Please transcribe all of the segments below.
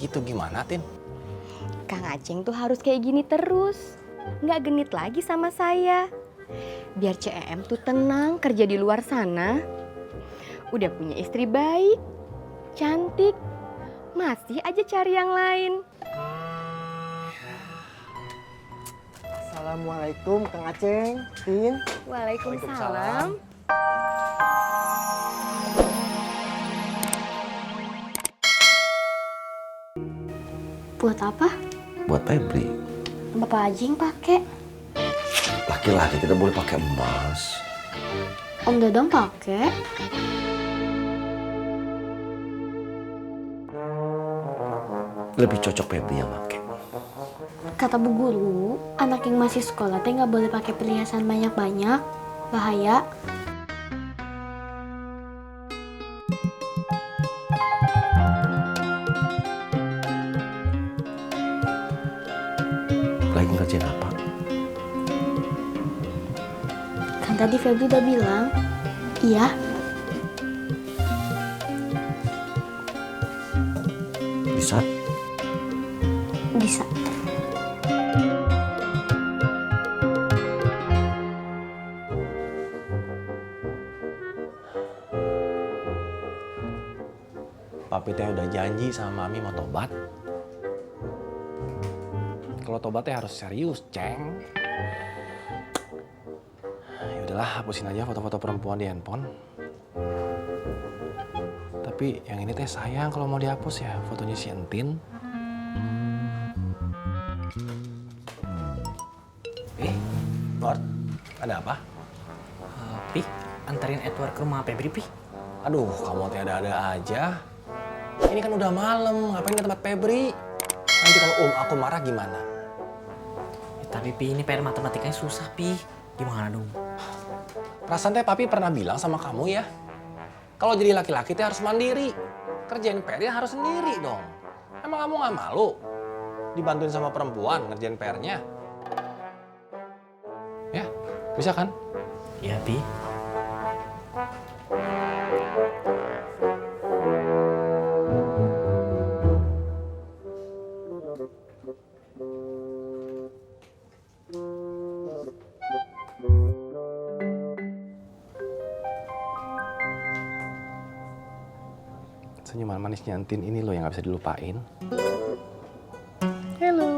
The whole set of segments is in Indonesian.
gitu gimana, Tin? Kang Aceng tuh harus kayak gini terus. Nggak genit lagi sama saya. Biar CEM tuh tenang kerja di luar sana. Udah punya istri baik, cantik, masih aja cari yang lain. Assalamualaikum Kang Aceng, Tin. Waalaikumsalam. Buat apa? Buat Febri. Bapak Ajing pakai. Laki-laki tidak boleh pakai emas. Om Dodong pakai. Lebih cocok Febri yang pakai. Kata bu guru, anak yang masih sekolah teh nggak boleh pakai perhiasan banyak-banyak, bahaya. Lagi ngerjain apa? Kan tadi Febri udah bilang, iya. Bisa? Bisa. Papi teh udah janji sama Mami mau tobat. Kalau tobatnya harus serius, Ceng. Ya udahlah, hapusin aja foto-foto perempuan di handphone. Tapi yang ini teh sayang kalau mau dihapus ya, fotonya si Entin. Lord, ada apa? Pi, anterin Edward ke rumah Febri, Pi. Aduh, kamu teh ada-ada aja. Ini kan udah malam, ngapain ke tempat Febri? Nanti kalau aku marah gimana? Ya, tapi Pi, ini PR matematikanya susah, Pi. Gimana dong? Perasaan teh papi pernah bilang sama kamu ya, kalau jadi laki-laki teh harus mandiri. Kerjain PR-nya harus sendiri dong. Emang kamu nggak malu dibantuin sama perempuan ngerjain PR-nya? Ya, bisa kan? Ya, Pi. Senyuman manisnya Entin ini loh yang nggak bisa dilupain. Halo.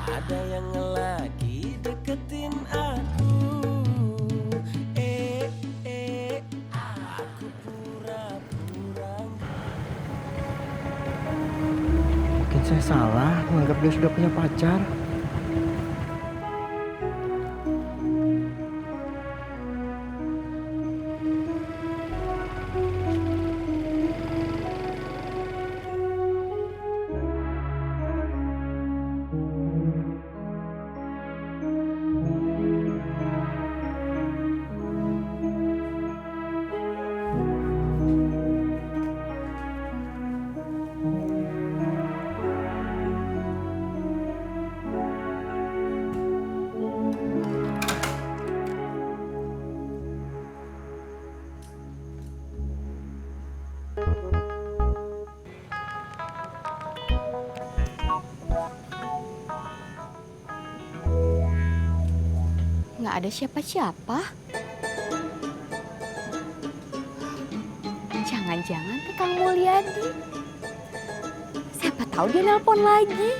Ada yang lagi deketin aku. Aku pura-pura. Mungkin saya salah menganggap dia sudah punya pacar. Nggak ada siapa-siapa. Jangan-jangan teh Kang Mulyadi. Siapa tahu dia nelpon lagi.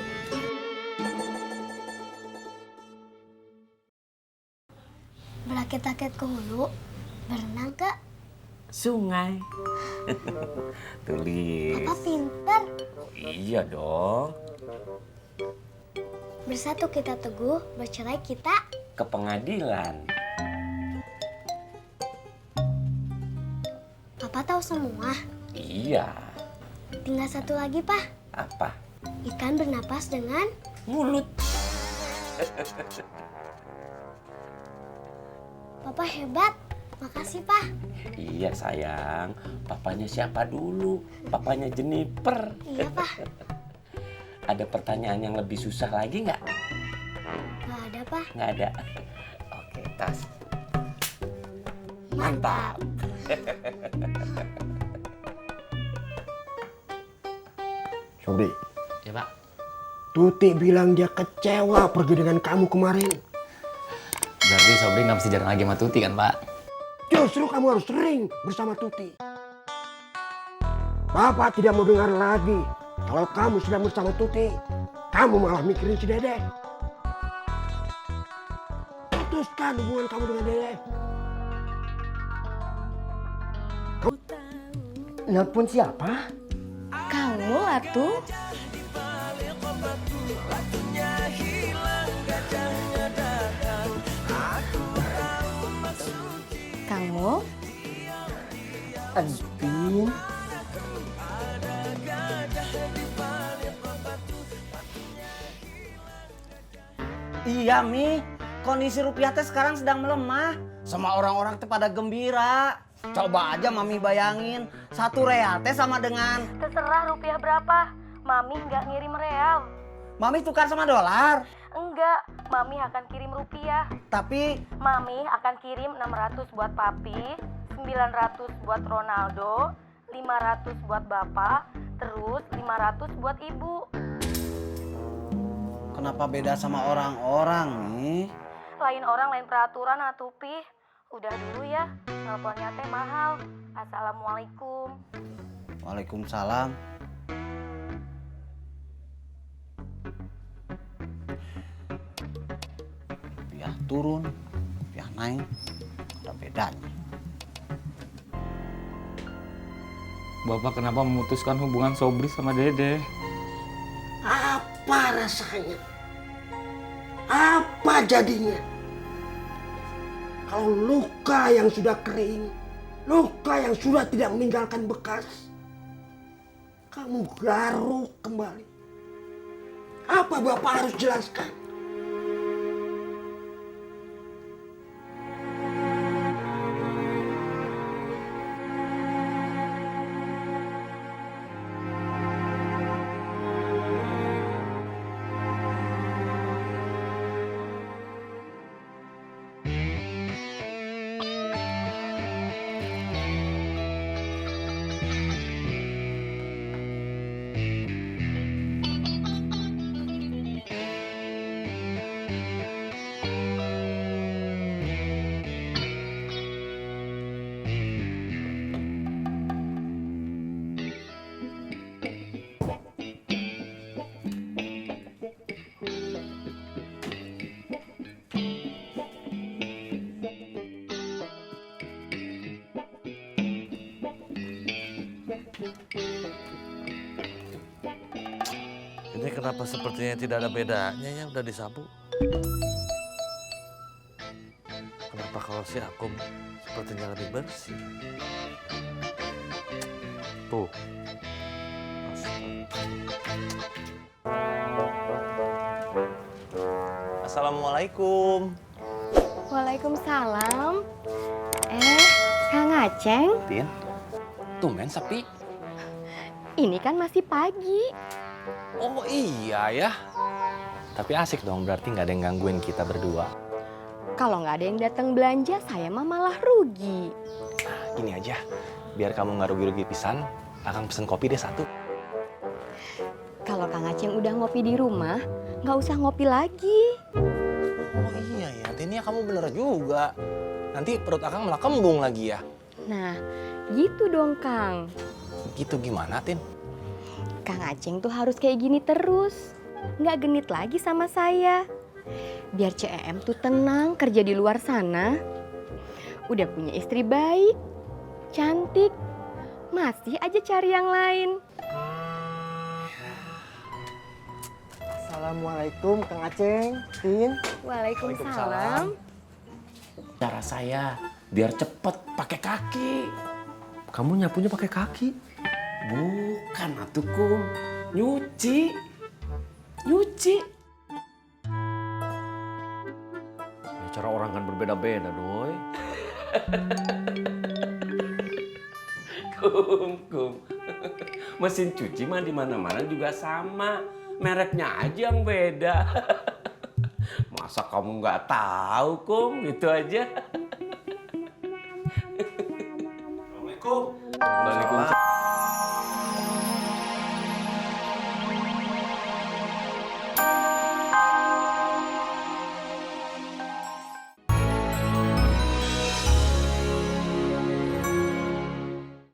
Berakit-akit ke hulu, berenang ke Sungai. Tulis. Papa pinter. Iya dong. Bersatu kita teguh, bercerai kita. Ke pengadilan. Papa tahu semua. Iya. Tinggal satu lagi, Pak. Apa? Ikan bernapas dengan Mulut. Papa hebat. Makasih, Pak. Iya sayang. Papanya siapa dulu? Papanya Jennifer. Iya, Pak. Ada pertanyaan yang lebih susah lagi nggak? Nggak ada, Pak. Nggak ada. Oke, tas. Mantap. Sobri, Ya Pak. Tuti bilang dia kecewa pergi dengan kamu kemarin. Berarti Sobri nggak mesti jarang lagi sama Tuti kan Pak? Justru kamu harus sering bersama Tuti. Bapak tidak mau dengar lagi kalau kamu sedang bersama Tuti. Kamu malah mikirin si Dede. Putuskan hubungan kamu dengan Dede. Nelpon siapa? Kamu lah tuh. Kamu? Entin. Iya Mi, kondisi rupiah teh sekarang sedang melemah. Sama orang-orang teh pada gembira. Coba aja Mami bayangin, 1 real teh sama dengan... Terserah rupiah berapa, Mami nggak ngirim real. Mami tukar sama dolar. Enggak, Mami akan kirim rupiah. Tapi Mami akan kirim 600 buat Papi, 900 buat Ronaldo, 500 buat Bapak, terus 500 buat Ibu. kenapa beda sama orang-orang nih? Lain orang lain peraturan atuh Pi. Udah dulu ya, teleponnya teh mahal. Assalamualaikum. Waalaikumsalam. Rupiah turun, rupiah naik, ada bedanya. Bapak kenapa memutuskan hubungan Sobri sama Dede? Apa rasanya? Apa jadinya? Kalau luka yang sudah kering, luka yang sudah tidak meninggalkan bekas, kamu garuk kembali. Apa Bapak harus jelaskan? Ini kenapa sepertinya tidak ada bedanya ya udah disapu? Kenapa kalau si Akum sepertinya lebih bersih? Tuh. Assalamualaikum. Waalaikumsalam. Kang Aceng, Tin, tumben sepi. ini kan masih pagi. Oh iya ya. Tapi asik dong, berarti nggak ada yang gangguin kita berdua. Kalau nggak ada yang datang belanja, saya mah malah rugi. Nah, gini aja, biar kamu nggak rugi-rugi pisan, Akang pesen kopi deh 1. Kalau Kang Aceng udah ngopi di rumah, nggak usah ngopi lagi. Oh iya ya, Tin ya kamu bener juga. Nanti perut Akang malah kembung lagi ya. Nah, gitu dong Kang. Gitu gimana, Tin? Kang Aceng tuh harus kayak gini terus. Nggak genit lagi sama saya. Biar CEM tuh tenang kerja di luar sana. Udah punya istri baik, cantik, masih aja cari yang lain. Assalamualaikum Kang Aceng, Tin. Waalaikumsalam. Cara saya biar cepet pakai kaki. Kamu nyapunya pakai kaki? Bukan atuh Kum, nyuci. Nyuci. Ya, cara orang kan berbeda-beda, Doi. Kum. Mesin cuci mah di mana-mana juga sama. mereknya aja yang beda. Masa kamu nggak tahu, Kum? Gitu aja. Assalamualaikum. Waalaikumsalam.